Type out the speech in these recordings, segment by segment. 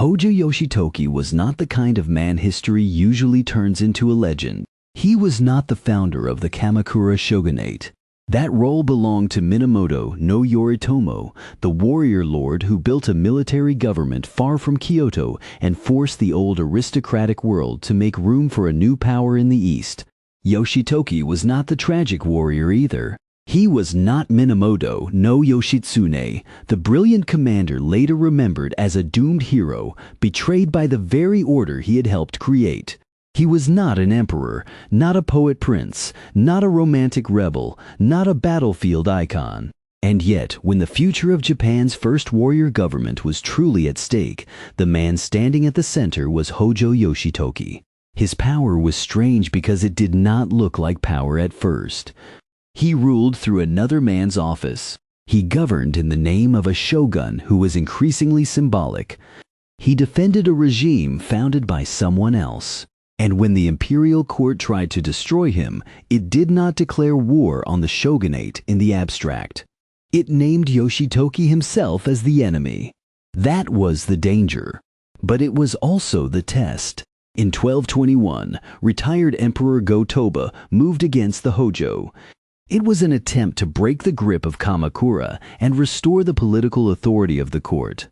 Hōjō Yoshitoki was not the kind of man history usually turns into a legend. He was not the founder of the Kamakura shogunate. That role belonged to Minamoto no Yoritomo, the warrior lord who built a military government far from Kyoto and forced the old aristocratic world to make room for a new power in the east. Yoshitoki was not the tragic warrior either. He was not Minamoto no Yoshitsune, the brilliant commander later remembered as a doomed hero, betrayed by the very order he had helped create. He was not an emperor, not a poet prince, not a romantic rebel, not a battlefield icon. And yet, when the future of Japan's first warrior government was truly at stake, the man standing at the center was Hōjō Yoshitoki. His power was strange because it did not look like power at first. He ruled through another man's office. He governed in the name of a shogun who was increasingly symbolic. He defended a regime founded by someone else. And when the imperial court tried to destroy him, it did not declare war on the shogunate in the abstract. It named Yoshitoki himself as the enemy. That was the danger. But it was also the test. In 1221, retired Emperor Go-Toba moved against the Hōjō. It was an attempt to break the grip of Kamakura and restore the political authority of the court.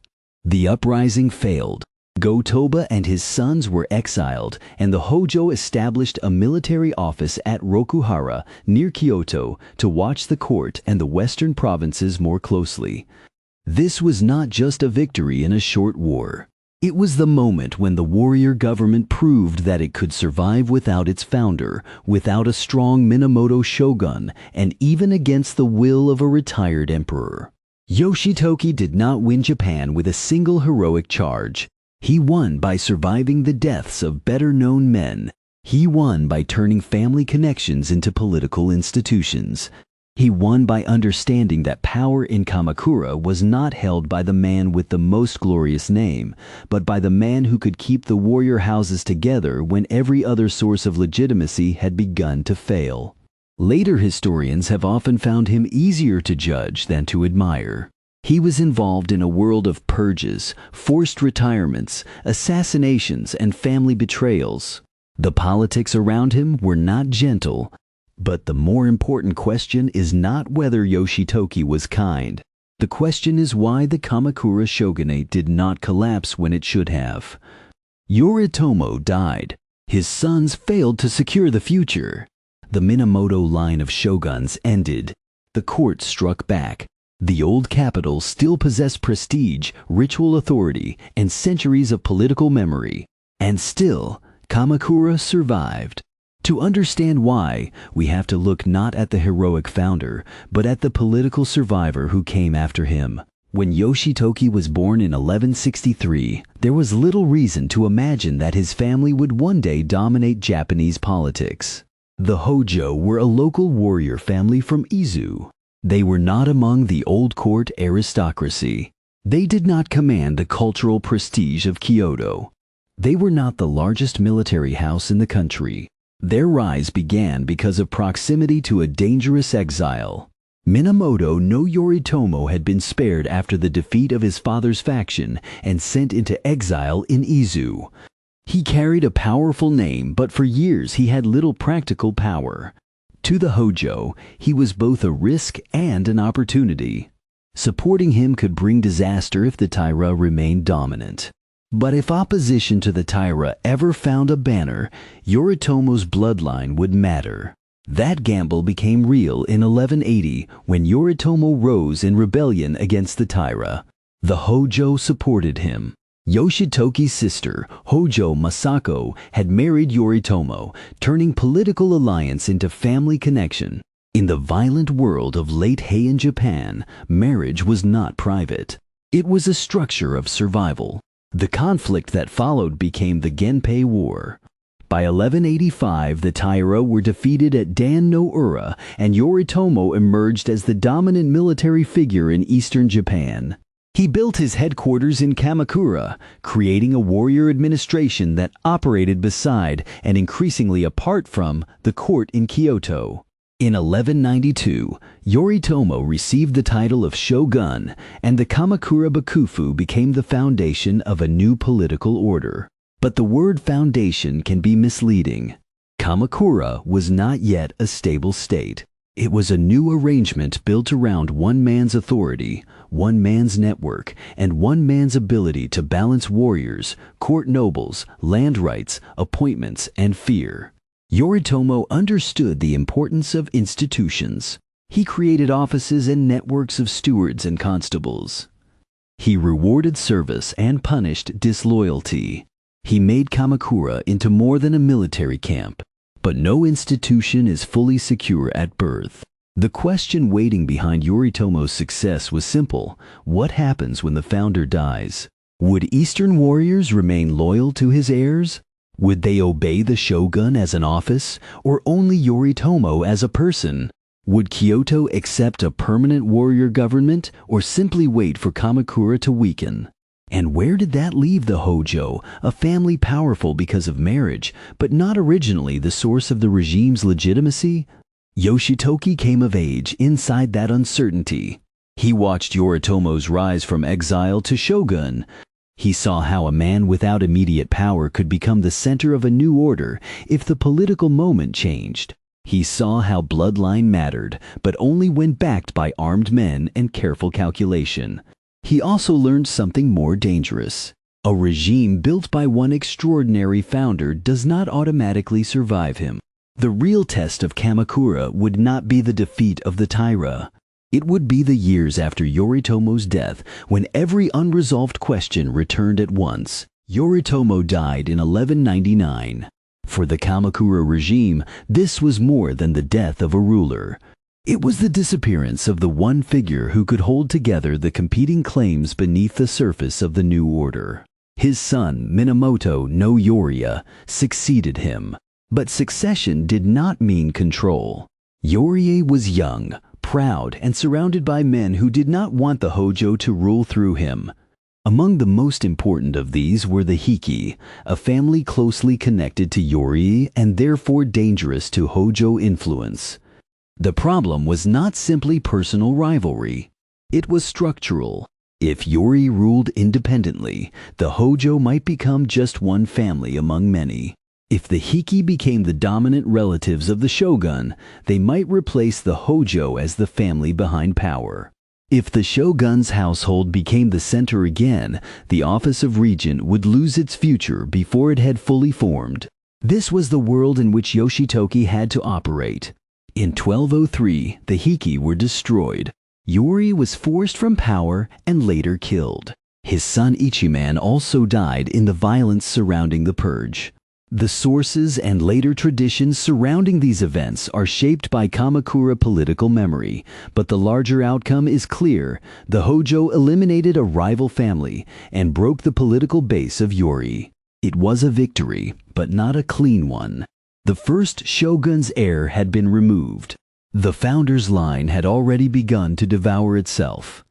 The uprising failed. Go-Toba and his sons were exiled, and the Hōjō established a military office at Rokuhara, near Kyoto, to watch the court and the western provinces more closely. This was not just a victory in a short war. It was the moment when the warrior government proved that it could survive without its founder, without a strong Minamoto shogun, and even against the will of a retired emperor. Yoshitoki did not win Japan with a single heroic charge. He won by surviving the deaths of better-known men. He won by turning family connections into political institutions. He won by understanding that power in Kamakura was not held by the man with the most glorious name, but by the man who could keep the warrior houses together when every other source of legitimacy had begun to fail. Later historians have often found him easier to judge than to admire. He was involved in a world of purges, forced retirements, assassinations, and family betrayals. The politics around him were not gentle. But the more important question is not whether Yoshitoki was kind. The question is why the Kamakura shogunate did not collapse when it should have. Yoritomo died. His sons failed to secure the future. The Minamoto line of shoguns ended. The court struck back. The old capital still possessed prestige, ritual authority, and centuries of political memory. And still, Kamakura survived. To understand why, we have to look not at the heroic founder, but at the political survivor who came after him. When Yoshitoki was born in 1163, there was little reason to imagine that his family would one day dominate Japanese politics. The Hōjō were a local warrior family from Izu. They were not among the old court aristocracy. They did not command the cultural prestige of Kyoto. They were not the largest military house in the country. Their rise began because of proximity to a dangerous exile. Minamoto no Yoritomo had been spared after the defeat of his father's faction and sent into exile in Izu. He carried a powerful name, but for years he had little practical power. To the Hōjō, he was both a risk and an opportunity. Supporting him could bring disaster if the Taira remained dominant. But if opposition to the Taira ever found a banner, Yoritomo's bloodline would matter. That gamble became real in 1180 when Yoritomo rose in rebellion against the Taira. The Hōjō supported him. Yoshitoki's sister, Hōjō Masako, had married Yoritomo, turning political alliance into family connection. In the violent world of late Heian Japan, marriage was not private. It was a structure of survival. The conflict that followed became the Genpei War. By 1185, the Taira were defeated at Dan no Ura, and Yoritomo emerged as the dominant military figure in eastern Japan. He built his headquarters in Kamakura, creating a warrior administration that operated beside and increasingly apart from the court in Kyoto. In 1192, Yoritomo received the title of shogun, and the Kamakura Bakufu became the foundation of a new political order. But the word foundation can be misleading. Kamakura was not yet a stable state. It was a new arrangement built around one man's authority, one man's network, and one man's ability to balance warriors, court nobles, land rights, appointments, and fear. Yoritomo understood the importance of institutions. He created offices and networks of stewards and constables. He rewarded service and punished disloyalty. He made Kamakura into more than a military camp. But no institution is fully secure at birth. The question waiting behind Yoritomo's success was simple. What happens when the founder dies? Would Eastern warriors remain loyal to his heirs? Would they obey the shogun as an office, or only Yoritomo as a person? Would Kyoto accept a permanent warrior government, or simply wait for Kamakura to weaken? And where did that leave the Hōjō, a family powerful because of marriage, but not originally the source of the regime's legitimacy? Yoshitoki came of age inside that uncertainty. He watched Yoritomo's rise from exile to shogun. He saw how a man without immediate power could become the center of a new order if the political moment changed. He saw how bloodline mattered, but only when backed by armed men and careful calculation. He also learned something more dangerous. A regime built by one extraordinary founder does not automatically survive him. The real test of Kamakura would not be the defeat of the Taira. It would be the years after Yoritomo's death, when every unresolved question returned at once. Yoritomo died in 1199. For the Kamakura regime, this was more than the death of a ruler. It was the disappearance of the one figure who could hold together the competing claims beneath the surface of the new order. His son, Minamoto no Yoriya, succeeded him. But succession did not mean control. Yoriya was young, proud, and surrounded by men who did not want the Hōjō to rule through him. Among the most important of these were the Hiki, a family closely connected to Yoriya and therefore dangerous to Hōjō influence. The problem was not simply personal rivalry. It was structural. If Yoriya ruled independently, the Hōjō might become just one family among many. If the Hiki became the dominant relatives of the shogun, they might replace the Hōjō as the family behind power. If the shogun's household became the center again, the office of regent would lose its future before it had fully formed. This was the world in which Yoshitoki had to operate. In 1203, the Hiki were destroyed. Yoriya was forced from power and later killed. His son Ichiman also died in the violence surrounding the purge. The sources and later traditions surrounding these events are shaped by Kamakura political memory, but the larger outcome is clear. The Hōjō eliminated a rival family and broke the political base of Yoriya. It was a victory, but not a clean one. The first shogun's heir had been removed. The founder's line had already begun to devour itself.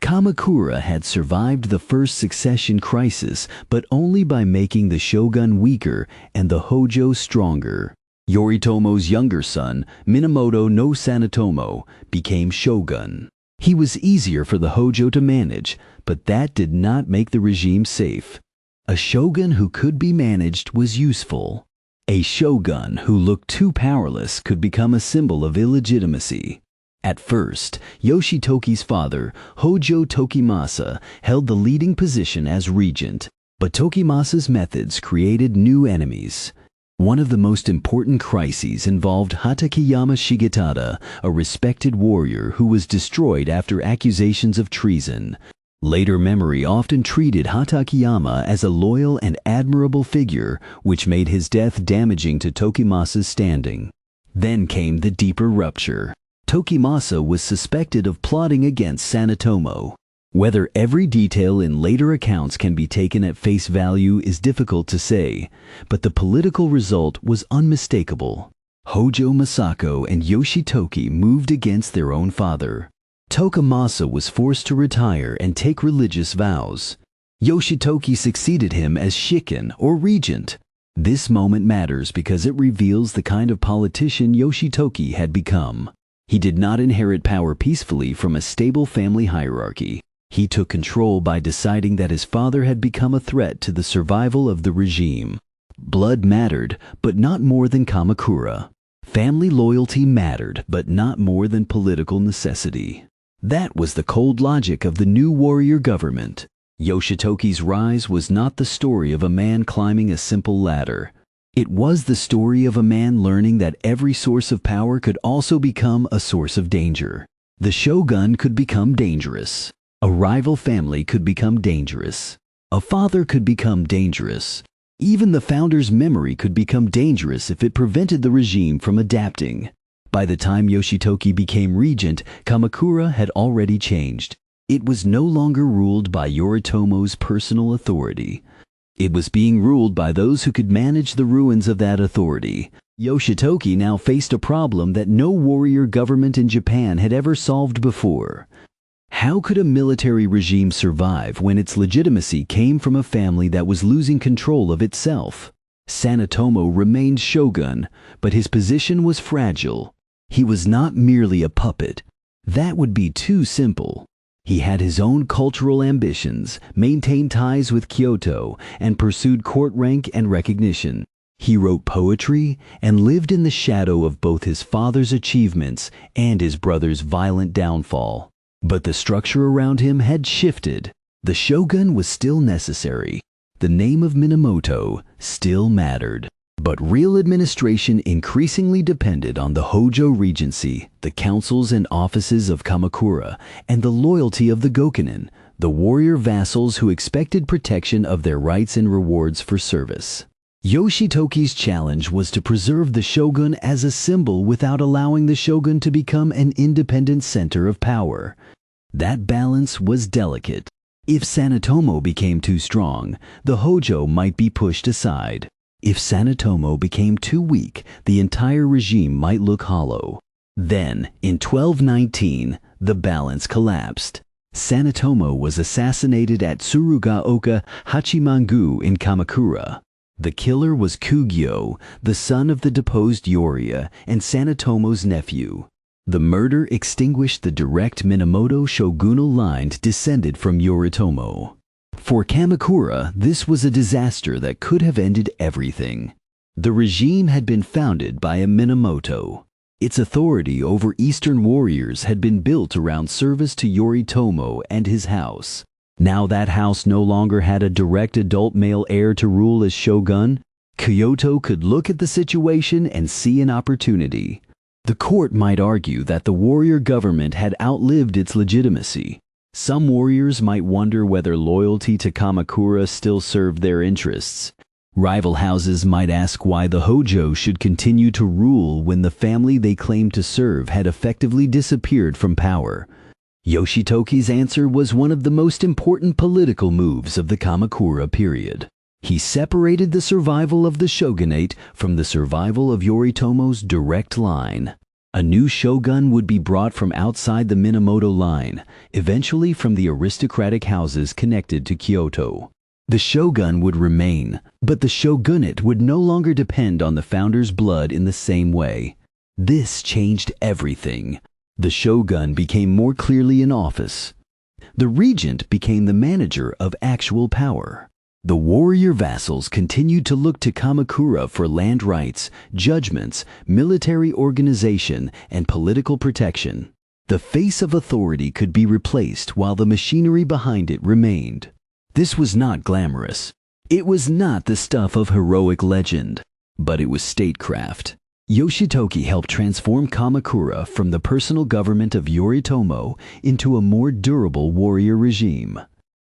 Kamakura had survived the first succession crisis, but only by making the shogun weaker and the Hōjō stronger. Yoritomo's younger son, Minamoto no Sanetomo, became shogun. He was easier for the Hōjō to manage, but that did not make the regime safe. A shogun who could be managed was useful. A shogun who looked too powerless could become a symbol of illegitimacy. At first, Yoshitoki's father, Hōjō Tokimasa, held the leading position as regent, but Tokimasa's methods created new enemies. One of the most important crises involved Hatakeyama Shigetada, a respected warrior who was destroyed after accusations of treason. Later memory often treated Hatakeyama as a loyal and admirable figure, which made his death damaging to Tokimasa's standing. Then came the deeper rupture. Tokimasa was suspected of plotting against Sanetomo. Whether every detail in later accounts can be taken at face value is difficult to say, but the political result was unmistakable. Hōjō Masako and Yoshitoki moved against their own father. Tokimasa was forced to retire and take religious vows. Yoshitoki succeeded him as shikin or regent. This moment matters because it reveals the kind of politician Yoshitoki had become. He did not inherit power peacefully from a stable family hierarchy. He took control by deciding that his father had become a threat to the survival of the regime. Blood mattered, but not more than Kamakura. Family loyalty mattered, but not more than political necessity. That was the cold logic of the new warrior government. Yoshitoki's rise was not the story of a man climbing a simple ladder. It was the story of a man learning that every source of power could also become a source of danger. The shogun could become dangerous. A rival family could become dangerous. A father could become dangerous. Even the founder's memory could become dangerous if it prevented the regime from adapting. By the time Yoshitoki became regent, Kamakura had already changed. It was no longer ruled by Yoritomo's personal authority. It was being ruled by those who could manage the ruins of that authority. Yoshitoki now faced a problem that no warrior government in Japan had ever solved before. How could a military regime survive when its legitimacy came from a family that was losing control of itself? Sanetomo remained shogun, but his position was fragile. He was not merely a puppet. That would be too simple. He had his own cultural ambitions, maintained ties with Kyoto, and pursued court rank and recognition. He wrote poetry and lived in the shadow of both his father's achievements and his brother's violent downfall. But the structure around him had shifted. The shogun was still necessary. The name of Minamoto still mattered. But real administration increasingly depended on the Hōjō Regency, the councils and offices of Kamakura, and the loyalty of the Gokunin, the warrior vassals who expected protection of their rights and rewards for service. Yoshitoki's challenge was to preserve the shogun as a symbol without allowing the shogun to become an independent center of power. That balance was delicate. If Sanetomo became too strong, the Hōjō might be pushed aside. If Sanetomo became too weak, the entire regime might look hollow. Then, in 1219, the balance collapsed. Sanetomo was assassinated at Tsurugaoka Hachimangu in Kamakura. The killer was Kugyo, the son of the deposed Yoriya and Sanetomo's nephew. The murder extinguished the direct Minamoto shogunal line descended from Yoritomo. For Kamakura, this was a disaster that could have ended everything. The regime had been founded by a Minamoto. Its authority over Eastern warriors had been built around service to Yoritomo and his house. Now that house no longer had a direct adult male heir to rule as shogun. Kyoto could look at the situation and see an opportunity. The court might argue that the warrior government had outlived its legitimacy. Some warriors might wonder whether loyalty to Kamakura still served their interests. Rival houses might ask why the Hōjō should continue to rule when the family they claimed to serve had effectively disappeared from power. Yoshitoki's answer was one of the most important political moves of the Kamakura period. He separated the survival of the shogunate from the survival of Yoritomo's direct line. A new shogun would be brought from outside the Minamoto line, eventually from the aristocratic houses connected to Kyoto. The shogun would remain, but the shogunate would no longer depend on the founder's blood in the same way. This changed everything. The shogun became more clearly in office. The regent became the manager of actual power. The warrior vassals continued to look to Kamakura for land rights, judgments, military organization, and political protection. The face of authority could be replaced while the machinery behind it remained. This was not glamorous. It was not the stuff of heroic legend, but it was statecraft. Yoshitoki helped transform Kamakura from the personal government of Yoritomo into a more durable warrior regime.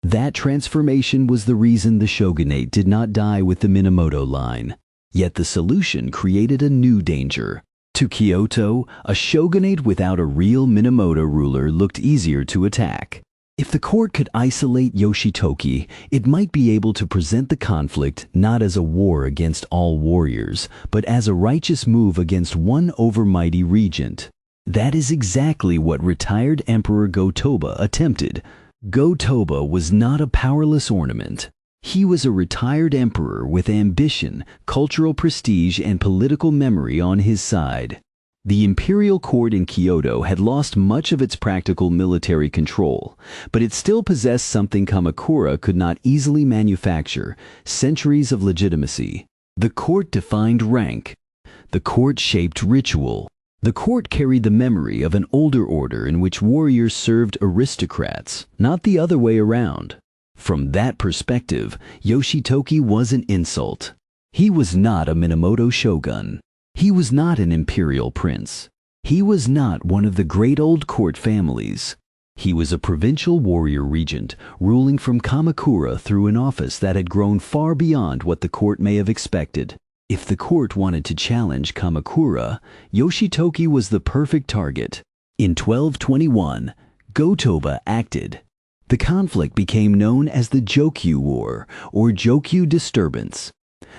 That transformation was the reason the shogunate did not die with the Minamoto line. Yet the solution created a new danger. To Kyoto, a shogunate without a real Minamoto ruler looked easier to attack. If the court could isolate Yoshitoki, it might be able to present the conflict not as a war against all warriors, but as a righteous move against one overmighty regent. That is exactly what retired Emperor Go-Toba attempted. Go-Toba was not a powerless ornament. He was a retired emperor with ambition, cultural prestige, and political memory on his side. The imperial court in Kyoto had lost much of its practical military control, but it still possessed something Kamakura could not easily manufacture: centuries of legitimacy. The court defined rank. The court shaped ritual. The court carried the memory of an older order in which warriors served aristocrats, not the other way around. From that perspective, Yoshitoki was an insult. He was not a Minamoto shogun. He was not an imperial prince. He was not one of the great old court families. He was a provincial warrior regent, ruling from Kamakura through an office that had grown far beyond what the court may have expected. If the court wanted to challenge Kamakura, Yoshitoki was the perfect target. In 1221, Go-Toba acted. The conflict became known as the Jokyu War, or Jokyu Disturbance.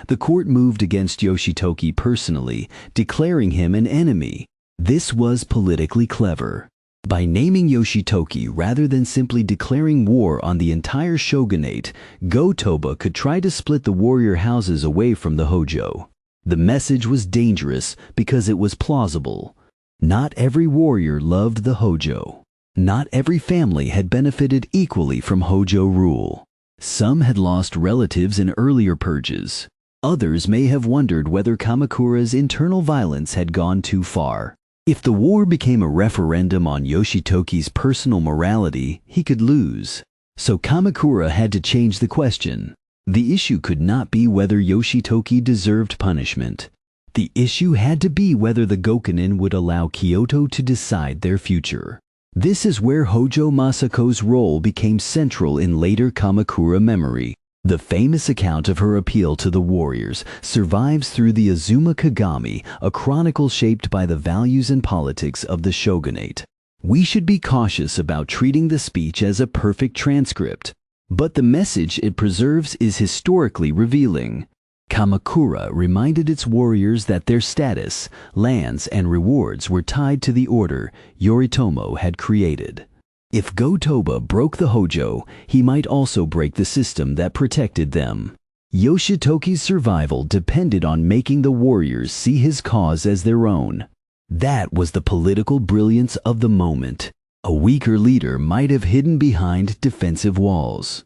The court moved against Yoshitoki personally, declaring him an enemy. This was politically clever. By naming Yoshitoki rather than simply declaring war on the entire shogunate, Go-Toba could try to split the warrior houses away from the Hōjō. The message was dangerous because it was plausible. Not every warrior loved the Hōjō. Not every family had benefited equally from Hōjō rule. Some had lost relatives in earlier purges. Others may have wondered whether Kamakura's internal violence had gone too far. If the war became a referendum on Yoshitoki's personal morality, he could lose. So Kamakura had to change the question. The issue could not be whether Yoshitoki deserved punishment. The issue had to be whether the Gokunin would allow Kyoto to decide their future. This is where Hōjō Masako's role became central in later Kamakura memory. The famous account of her appeal to the warriors survives through the Azuma Kagami, a chronicle shaped by the values and politics of the shogunate. We should be cautious about treating the speech as a perfect transcript, but the message it preserves is historically revealing. Kamakura reminded its warriors that their status, lands, and rewards were tied to the order Yoritomo had created. If Go-Toba broke the Hōjō, he might also break the system that protected them. Yoshitoki's survival depended on making the warriors see his cause as their own. That was the political brilliance of the moment. A weaker leader might have hidden behind defensive walls.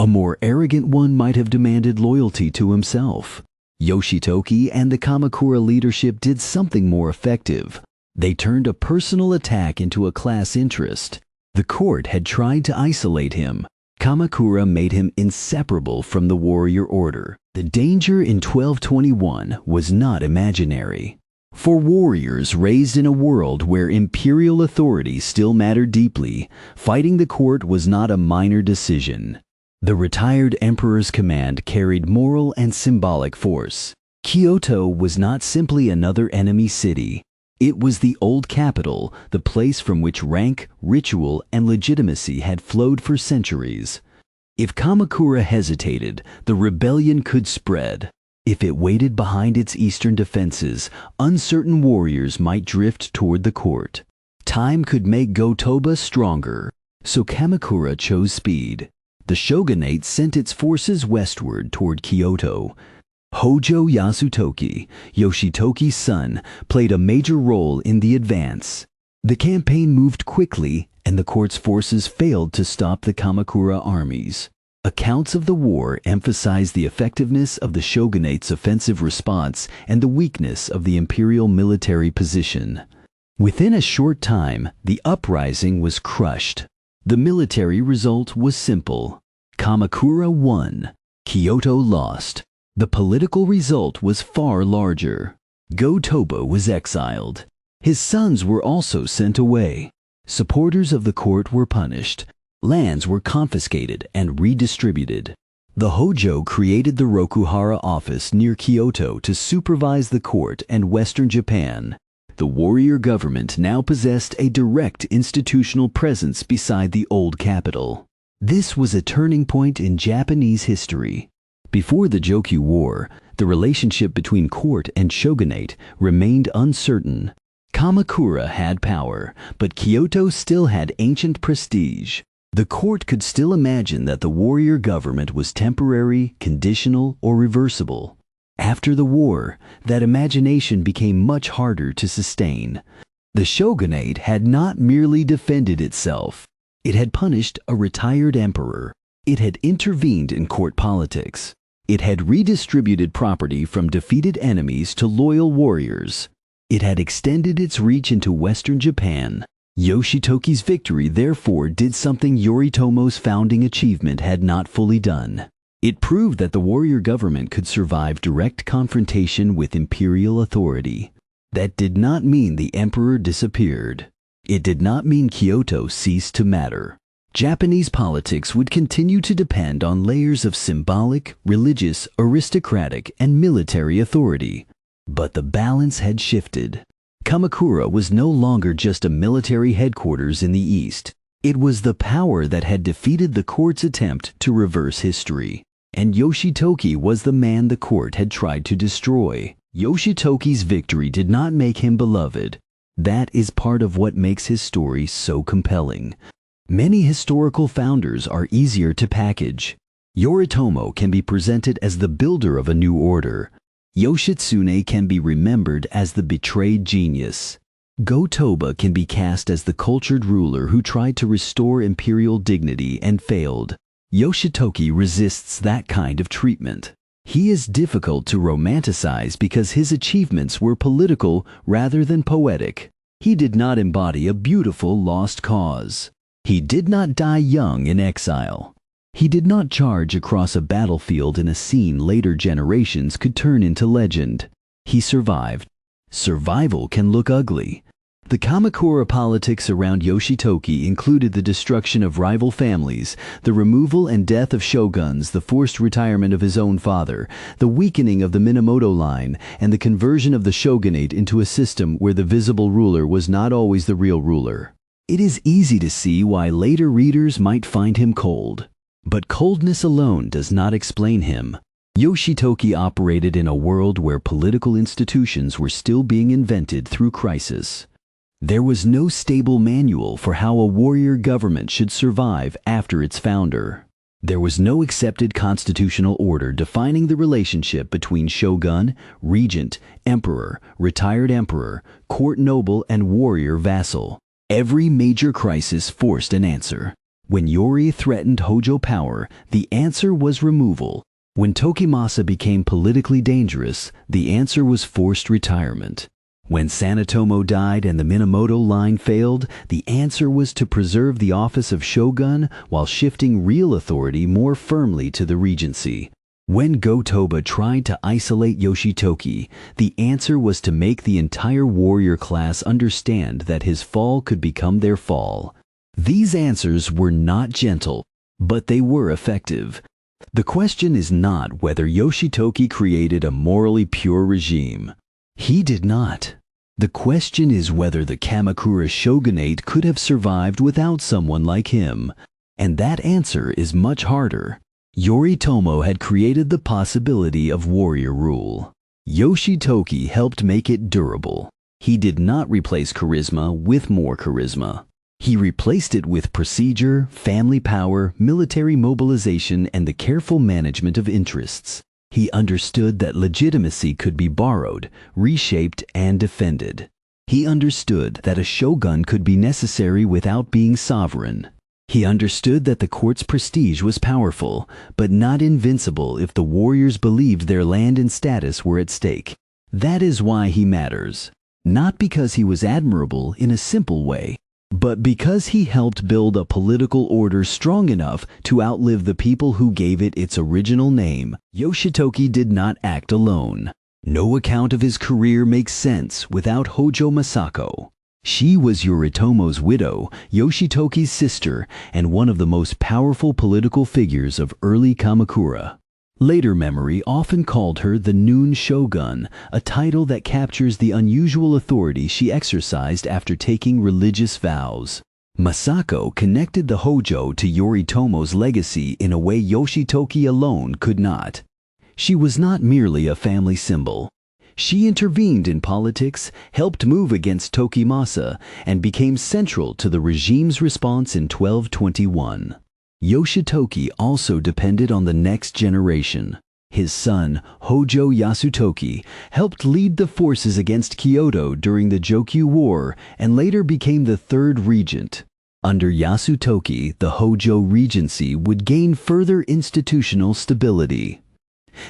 A more arrogant one might have demanded loyalty to himself. Yoshitoki and the Kamakura leadership did something more effective. They turned a personal attack into a class interest. The court had tried to isolate him. Kamakura made him inseparable from the warrior order. The danger in 1221 was not imaginary. For warriors raised in a world where imperial authority still mattered deeply, fighting the court was not a minor decision. The retired emperor's command carried moral and symbolic force. Kyoto was not simply another enemy city. It was the old capital, the place from which rank, ritual, and legitimacy had flowed for centuries. If Kamakura hesitated, the rebellion could spread. If it waited behind its eastern defenses, uncertain warriors might drift toward the court. Time could make Go-Toba stronger, so Kamakura chose speed. The shogunate sent its forces westward toward Kyoto. Hōjō Yoshitoki, Yoshitoki's son, played a major role in the advance. The campaign moved quickly, and the court's forces failed to stop the Kamakura armies. Accounts of the war emphasize the effectiveness of the shogunate's offensive response and the weakness of the imperial military position. Within a short time, the uprising was crushed. The military result was simple. Kamakura won. Kyoto lost. The political result was far larger. Go-Toba was exiled. His sons were also sent away. Supporters of the court were punished. Lands were confiscated and redistributed. The Hōjō created the Rokuhara office near Kyoto to supervise the court and western Japan. The warrior government now possessed a direct institutional presence beside the old capital. This was a turning point in Japanese history. Before the Jokyu War, the relationship between court and shogunate remained uncertain. Kamakura had power, but Kyoto still had ancient prestige. The court could still imagine that the warrior government was temporary, conditional, or reversible. After the war, that imagination became much harder to sustain. The shogunate had not merely defended itself. It had punished a retired emperor. It had intervened in court politics. It had redistributed property from defeated enemies to loyal warriors. It had extended its reach into Western Japan. Yoshitoki's victory therefore did something Yoritomo's founding achievement had not fully done. It proved that the warrior government could survive direct confrontation with imperial authority. That did not mean the emperor disappeared. It did not mean Kyoto ceased to matter. Japanese politics would continue to depend on layers of symbolic, religious, aristocratic, and military authority. But the balance had shifted. Kamakura was no longer just a military headquarters in the east. It was the power that had defeated the court's attempt to reverse history. And Yoshitoki was the man the court had tried to destroy. Yoshitoki's victory did not make him beloved. That is part of what makes his story so compelling. Many historical founders are easier to package. Yoritomo can be presented as the builder of a new order. Yoshitsune can be remembered as the betrayed genius. Go-Toba can be cast as the cultured ruler who tried to restore imperial dignity and failed. Yoshitoki resists that kind of treatment. He is difficult to romanticize because his achievements were political rather than poetic. He did not embody a beautiful lost cause. He did not die young in exile. He did not charge across a battlefield in a scene later generations could turn into legend. He survived. Survival can look ugly. The Kamakura politics around Yoshitoki included the destruction of rival families, the removal and death of shoguns, the forced retirement of his own father, the weakening of the Minamoto line, and the conversion of the shogunate into a system where the visible ruler was not always the real ruler. It is easy to see why later readers might find him cold. But coldness alone does not explain him. Yoshitoki operated in a world where political institutions were still being invented through crisis. There was no stable manual for how a warrior government should survive after its founder. There was no accepted constitutional order defining the relationship between shogun, regent, emperor, retired emperor, court noble, and warrior vassal. Every major crisis forced an answer. When Yori threatened Hōjō power, the answer was removal. When Tokimasa became politically dangerous, the answer was forced retirement. When Sanetomo died and the Minamoto line failed, the answer was to preserve the office of shogun while shifting real authority more firmly to the regency. When Go-Toba tried to isolate Yoshitoki, the answer was to make the entire warrior class understand that his fall could become their fall. These answers were not gentle, but they were effective. The question is not whether Yoshitoki created a morally pure regime. He did not. The question is whether the Kamakura shogunate could have survived without someone like him. And that answer is much harder. Yoritomo had created the possibility of warrior rule. Yoshitoki helped make it durable. He did not replace charisma with more charisma. He replaced it with procedure, family power, military mobilization, and the careful management of interests. He understood that legitimacy could be borrowed, reshaped, and defended. He understood that a shogun could be necessary without being sovereign. He understood that the court's prestige was powerful, but not invincible if the warriors believed their land and status were at stake. That is why he matters. Not because he was admirable in a simple way, but because he helped build a political order strong enough to outlive the people who gave it its original name. Yoshitoki did not act alone. No account of his career makes sense without Hōjō Masako. She was Yoritomo's widow, Yoshitoki's sister, and one of the most powerful political figures of early Kamakura. Later memory often called her the Noon Shogun, a title that captures the unusual authority she exercised after taking religious vows. Masako connected the Hōjō to Yoritomo's legacy in a way Yoshitoki alone could not. She was not merely a family symbol. She intervened in politics, helped move against Tokimasa, and became central to the regime's response in 1221. Yoshitoki also depended on the next generation. His son, Hōjō Yoshitoki, helped lead the forces against Kyoto during the Jokyu War and later became the third regent. Under Yoshitoki, the Hōjō Regency would gain further institutional stability.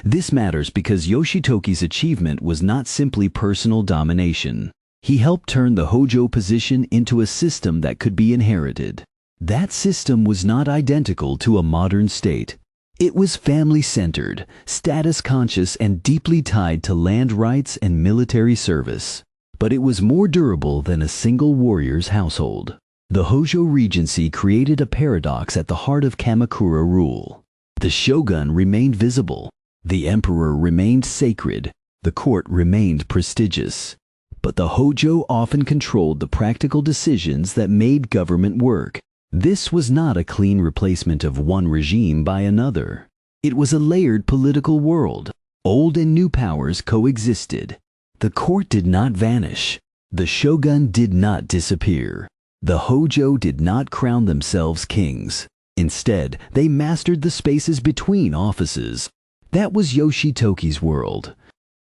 This matters because Yoshitoki's achievement was not simply personal domination. He helped turn the Hōjō position into a system that could be inherited. That system was not identical to a modern state. It was family-centered, status-conscious, and deeply tied to land rights and military service. But it was more durable than a single warrior's household. The Hōjō Regency created a paradox at the heart of Kamakura rule. The shogun remained visible. The emperor remained sacred. The court remained prestigious. But the Hōjō often controlled the practical decisions that made government work. This was not a clean replacement of one regime by another. It was a layered political world. Old and new powers coexisted. The court did not vanish. The shogun did not disappear. The Hōjō did not crown themselves kings. Instead, they mastered the spaces between offices. That was Yoshitoki's world.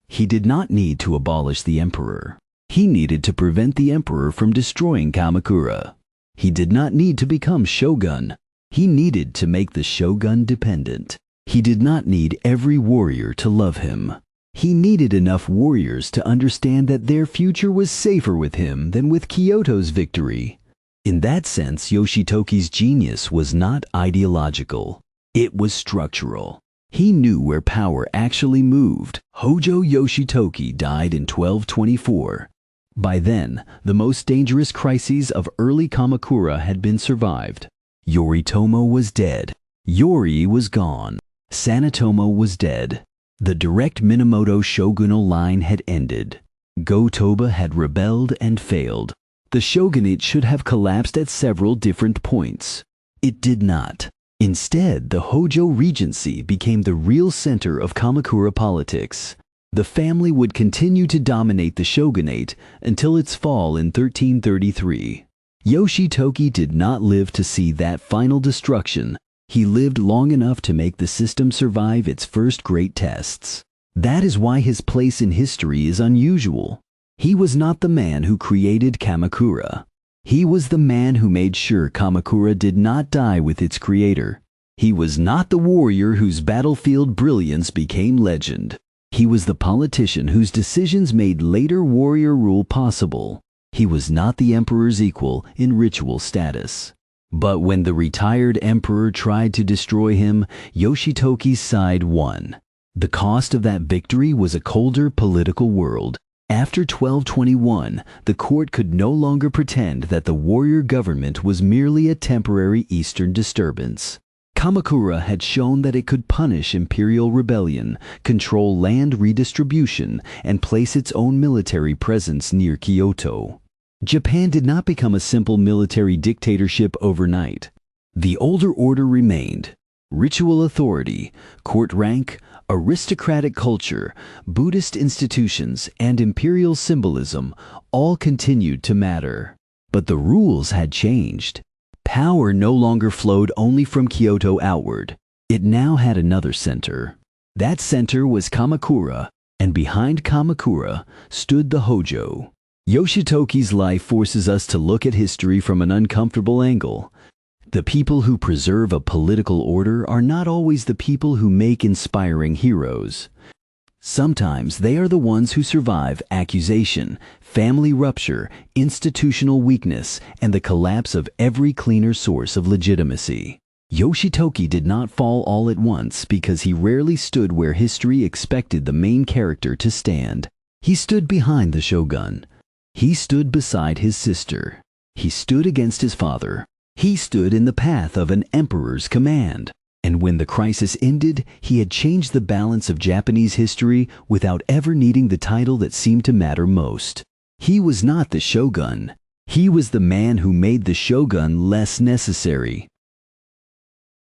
He did not need to abolish the emperor. He needed to prevent the emperor from destroying Kamakura. He did not need to become shogun. He needed to make the shogun dependent. He did not need every warrior to love him. He needed enough warriors to understand that their future was safer with him than with Kyoto's victory. In that sense, Yoshitoki's genius was not ideological. It was structural. He knew where power actually moved. Hōjō Yoshitoki died in 1224. By then, the most dangerous crises of early Kamakura had been survived. Yoritomo was dead. Yori was gone. Sanetomo was dead. The direct Minamoto shogunal line had ended. Go-Toba had rebelled and failed. The shogunate should have collapsed at several different points. It did not. Instead, the Hōjō Regency became the real center of Kamakura politics. The family would continue to dominate the shogunate until its fall in 1333. Yoshitoki did not live to see that final destruction. He lived long enough to make the system survive its first great tests. That is why his place in history is unusual. He was not the man who created Kamakura. He was the man who made sure Kamakura did not die with its creator. He was not the warrior whose battlefield brilliance became legend. He was the politician whose decisions made later warrior rule possible. He was not the emperor's equal in ritual status. But when the retired emperor tried to destroy him, Yoshitoki's side won. The cost of that victory was a colder political world. After 1221, the court could no longer pretend that the warrior government was merely a temporary eastern disturbance. Kamakura had shown that it could punish imperial rebellion, control land redistribution, and place its own military presence near Kyoto. Japan did not become a simple military dictatorship overnight. The older order remained. Ritual authority, court rank, aristocratic culture, Buddhist institutions, and imperial symbolism all continued to matter. But the rules had changed. Power no longer flowed only from Kyoto outward. It now had another center. That center was Kamakura, and behind Kamakura stood the Hōjō. Yoshitoki's life forces us to look at history from an uncomfortable angle. The people who preserve a political order are not always the people who make inspiring heroes. Sometimes they are the ones who survive accusation, family rupture, institutional weakness, and the collapse of every cleaner source of legitimacy. Yoshitoki did not fall all at once because he rarely stood where history expected the main character to stand. He stood behind the shogun. He stood beside his sister. He stood against his father. He stood in the path of an emperor's command. And when the crisis ended, he had changed the balance of Japanese history without ever needing the title that seemed to matter most. He was not the shogun. He was the man who made the shogun less necessary.